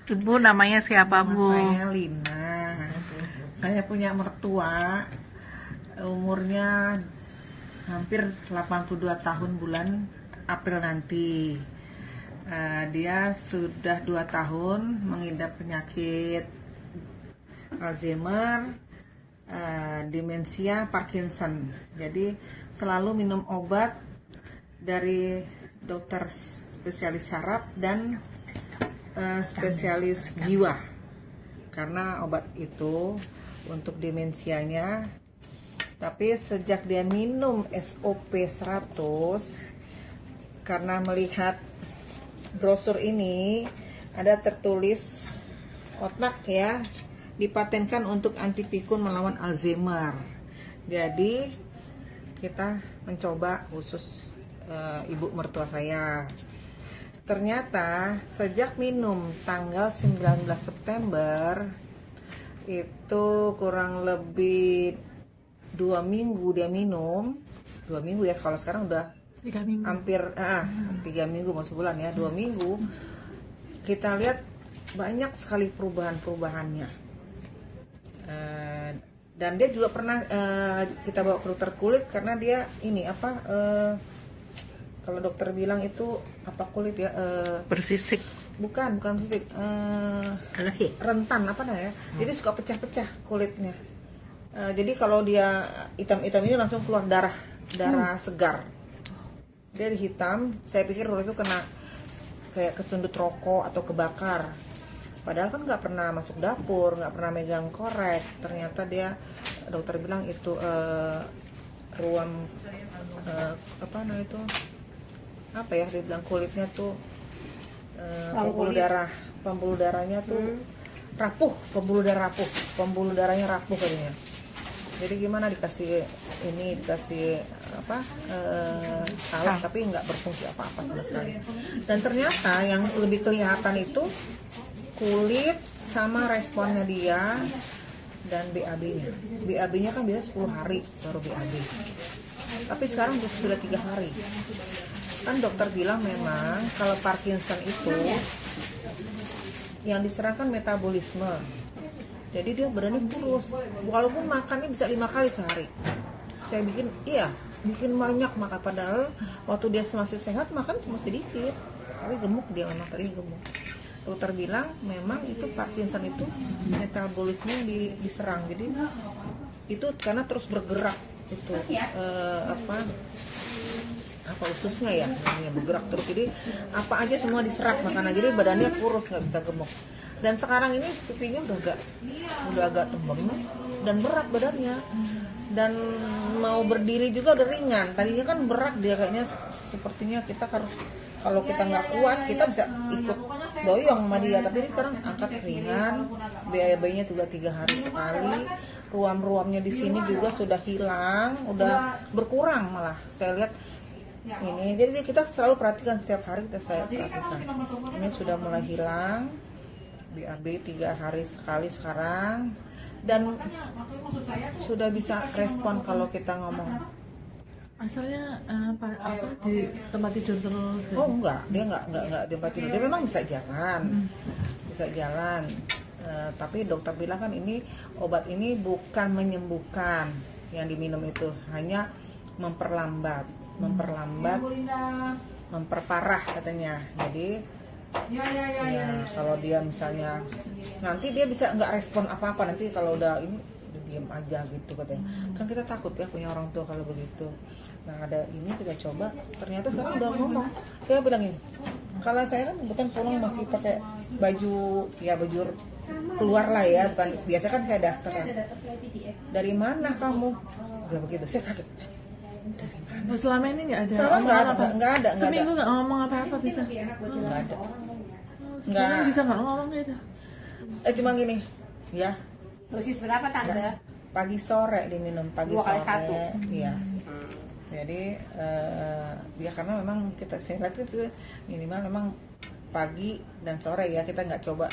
Ibu namanya siapa, Nama Bu? saya Lina. Saya punya mertua, umurnya hampir 82 tahun bulan April nanti. Dia sudah 2 tahun mengidap penyakit Alzheimer, demensia, Parkinson. Jadi selalu minum obat dari dokter spesialis saraf dan spesialis jiwa, karena obat itu untuk demensianya. Tapi sejak dia minum SOP 100, karena melihat brosur ini ada tertulis otak ya dipatenkan untuk anti pikun melawan Alzheimer. Jadi kita mencoba khusus ibu mertua saya. Ternyata sejak minum tanggal 19 September itu kurang lebih 2 minggu dia minum. 2 minggu ya, kalau sekarang udah 3 minggu. hampir 3 minggu mau sebulan ya. 2 minggu kita lihat banyak sekali perubahannya. Dan dia juga pernah kita bawa ke dokter kulit karena dia ini kalau dokter bilang itu apa kulit ya, Bersisik. bukan bersisik, rentan apa namanya, jadi suka pecah-pecah kulitnya. Jadi kalau dia hitam-hitam ini langsung keluar darah segar. Dia hitam, saya pikir waktu itu kena kayak kesundut rokok atau kebakar. Padahal kan nggak pernah masuk dapur, nggak pernah megang korek. Ternyata dia, dokter bilang itu ruam dia bilang kulitnya tuh pembuluh darahnya tuh rapuh, pembuluh darahnya rapuh katanya. Jadi gimana dikasih alat tapi nggak berfungsi apa-apa sama sekali. Dan ternyata yang lebih kelihatan itu kulit sama responnya dia dan BAB-nya. BAB-nya kan biasa 10 hari baru BAB. Tapi sekarang sudah 3 hari. Kan dokter bilang memang kalau Parkinson itu yang diserangkan metabolisme. Jadi dia badannya kurus, walaupun makannya bisa 5 kali sehari. Saya bikin banyak makan, padahal waktu dia masih sehat makan cuma sedikit. Tapi gemuk dia, memang tadi gemuk. Dokter bilang memang itu Parkinson itu metabolisme diserang. Jadi itu karena terus bergerak itu ususnya ya bergerak terus, jadi apa aja semua diserap makanan, jadi badannya kurus, nggak bisa gemuk. Dan sekarang ini pipinya udah agak tembem dan berat badannya, dan mau berdiri juga udah ringan. Tadinya kan berat dia, kayaknya sepertinya kita harus, kalau kita nggak kuat kita bisa ikut doyong sama dia, tapi ini sekarang angkat ringan. BAB-nya juga 3 hari sekali. Ruam-ruamnya di sini juga sudah hilang, udah berkurang malah saya lihat ini. Jadi kita selalu perhatikan, setiap hari saya perhatikan. Ini sudah mulai hilang, BAB 3 hari sekali sekarang, dan sudah bisa respon kalau kita ngomong. Asalnya di tempat tidur terus? Oh enggak, dia enggak di tempat tidur. Dia memang bisa jalan, tapi dokter bilang kan ini obat ini bukan menyembuhkan, yang diminum itu hanya memperlambat, memperparah katanya. Jadi kalau dia misalnya nanti dia bisa nggak respon apa-apa, nanti kalau udah ini udah diem aja gitu katanya. Kan kita takut ya punya orang tua kalau begitu. Nah ada ini kita coba, ternyata sekarang udah ngomong. Dia bilang ini, kalau saya kan bukan pulang masih pakai baju keluar lah ya, bukan biasa kan saya dasteran. Dari mana kamu? Udah begitu, saya kaget. Selama ini nggak ada? Nggak ada. Seminggu nggak ngomong apa-apa bisa? Nggak ada. Nggak bisa nggak ngomong gitu? Cuma gini, ya. Dosis berapa tante? Pagi sore diminum, pagi 2 kali sore. 1. Iya. Jadi ya karena memang kita sehat itu minimal memang pagi dan sore ya, kita nggak coba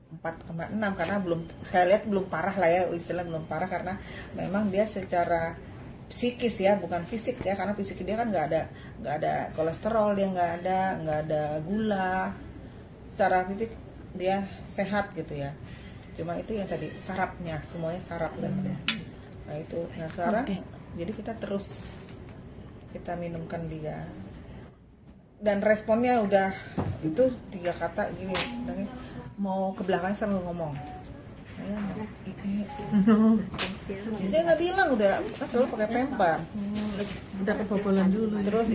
4,6 karena saya lihat belum parah lah ya, istilah belum parah, karena memang dia secara psikis ya, bukan fisik ya, karena fisik dia kan nggak ada kolesterol, dia nggak ada gula, secara fisik dia sehat gitu ya. Cuma itu yang tadi sarapnya, semuanya sarap dan nah itu. Nah sekarang jadi kita terus kita minumkan dia dan responnya udah itu 3 kata gini, mau ke belakang sambil ngomong. Saya mau saya nggak bilang, udah kan selalu pakai pempar. Udah kebobolan dulu. Terus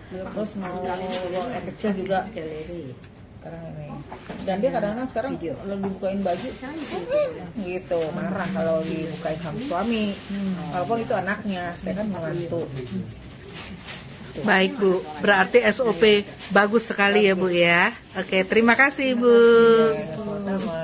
terus mau buang air kecil juga sekarang ini. Dan dia kadang-kadang sekarang kalau dibukain baju gitu marah kalau dibukain sama suami, walaupun itu anaknya, saya kan menantu. Baik Bu, berarti SOP bagus sekali ya Bu ya. Oke, terima kasih Bu. Sama-sama.